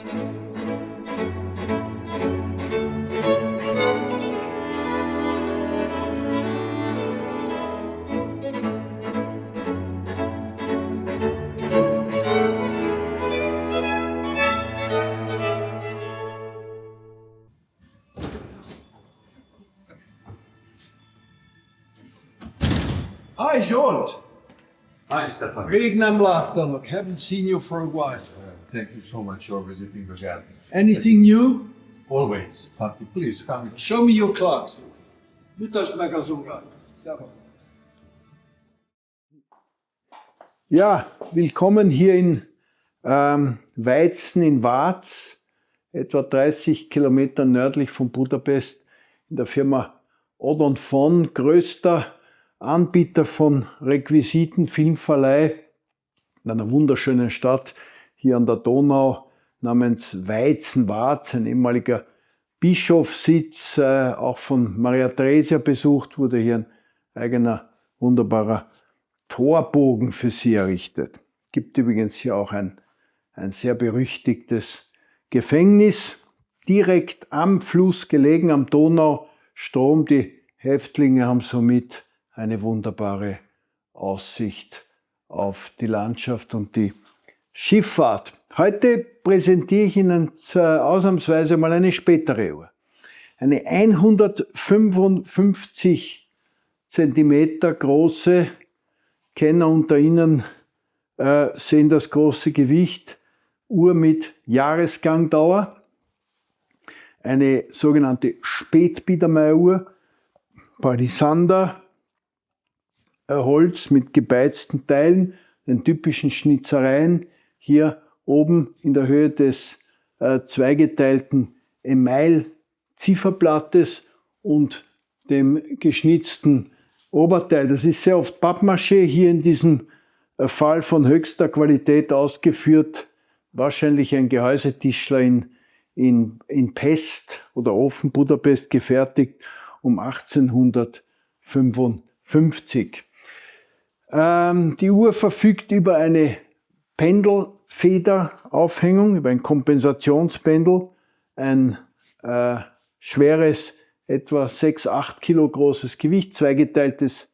Hi, George. Hi, Stefan. Regen am Lauter. Look, haven't seen you for a while. Thank you so much for visiting the gardens. Anything new? Always. Fatih, please come. Show me your class. Lüters Magazurat. Ja, willkommen hier in Weizen in Vác, etwa 30 Kilometer nördlich von Budapest, in der Firma Odon von, größter Anbieter von Requisiten, Filmverleih in einer wunderschönen Stadt hier an der Donau namens Weizen-Vác, ein ehemaliger Bischofssitz, auch von Maria Theresia besucht, wurde hier ein eigener wunderbarer Torbogen für sie errichtet. Gibt übrigens hier auch ein sehr berüchtigtes Gefängnis, direkt am Fluss gelegen, am Donaustrom. Die Häftlinge haben somit eine wunderbare Aussicht auf die Landschaft und die Schifffahrt. Heute präsentiere ich Ihnen ausnahmsweise mal eine spätere Uhr. Eine 155 Zentimeter große, Kenner unter Ihnen sehen das große Gewicht, Uhr mit Jahresgangdauer, eine sogenannte Spätbiedermeieruhr, Palisander, Holz mit gebeizten Teilen, den typischen Schnitzereien, hier oben in der Höhe des zweigeteilten Email-Zifferblattes und dem geschnitzten Oberteil. Das ist sehr oft Pappmaché, hier in diesem Fall von höchster Qualität ausgeführt, wahrscheinlich ein Gehäusetischler in Pest oder Ofen Budapest gefertigt um 1855. Die Uhr verfügt über eine Pendelfederaufhängung, über ein Kompensationspendel, ein schweres, etwa 6-8 Kilo großes Gewicht, zweigeteiltes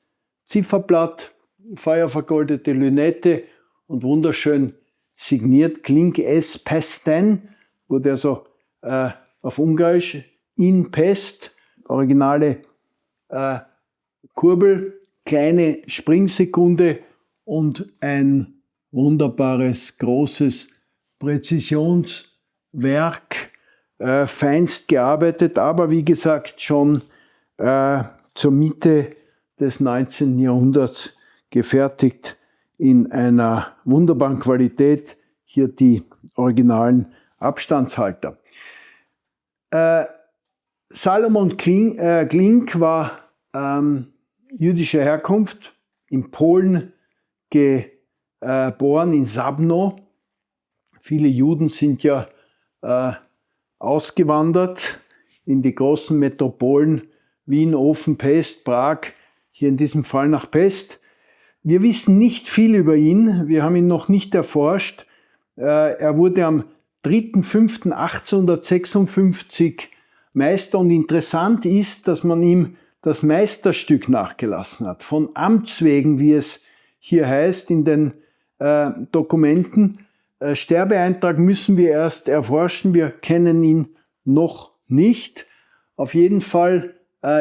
Zifferblatt, feuervergoldete Lünette und wunderschön signiert Klink S. Pesten, wurde also auf Ungarisch in Pest, originale Kurbel, kleine Springsekunde und ein wunderbares, großes Präzisionswerk, feinst gearbeitet, aber wie gesagt schon zur Mitte des 19. Jahrhunderts gefertigt in einer wunderbaren Qualität. Hier die originalen Abstandshalter. Salomon Klink war jüdischer Herkunft, in Polen geboren, in Sabno. Viele Juden sind ja ausgewandert in die großen Metropolen Wien, Ofen, Pest, Prag, hier in diesem Fall nach Pest. Wir wissen nicht viel über ihn, wir haben ihn noch nicht erforscht. Er wurde am 3.5.1856 Meister und interessant ist, dass man ihm das Meisterstück nachgelassen hat. Von Amts wegen, wie es hier heißt in den Dokumenten. Sterbeeintrag müssen wir erst erforschen, wir kennen ihn noch nicht. Auf jeden Fall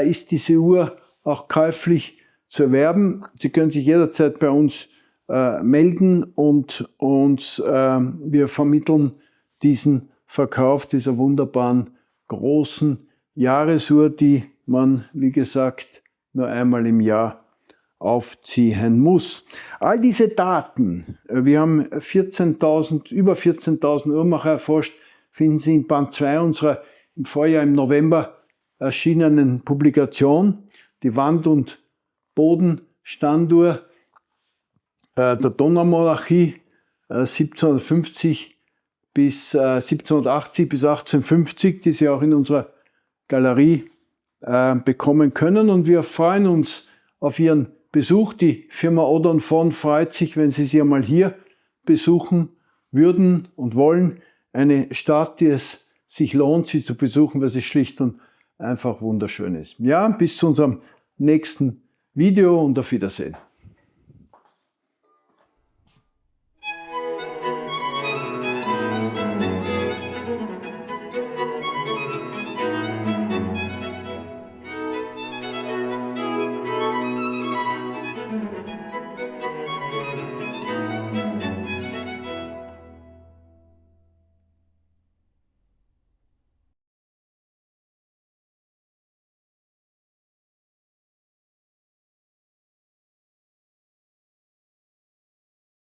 ist diese Uhr auch käuflich zu erwerben. Sie können sich jederzeit bei uns melden und wir vermitteln diesen Verkauf dieser wunderbaren großen Jahresuhr, die man, wie gesagt, nur einmal im Jahr aufziehen muss. All diese Daten, wir haben über 14.000 Uhrmacher erforscht, finden Sie in Band 2 unserer im Vorjahr im November erschienenen Publikation, die Wand- und Bodenstanduhr der Donaumonarchie 1750 bis 1780 bis 1850, die Sie auch in unserer Galerie bekommen können. Und wir freuen uns auf Ihren Besuch. Die Firma Odon von freut sich, wenn Sie sie einmal hier besuchen würden und wollen. eine Stadt, die es sich lohnt, sie zu besuchen, weil sie schlicht und einfach wunderschön ist. Ja, bis zu unserem nächsten Video und auf Wiedersehen.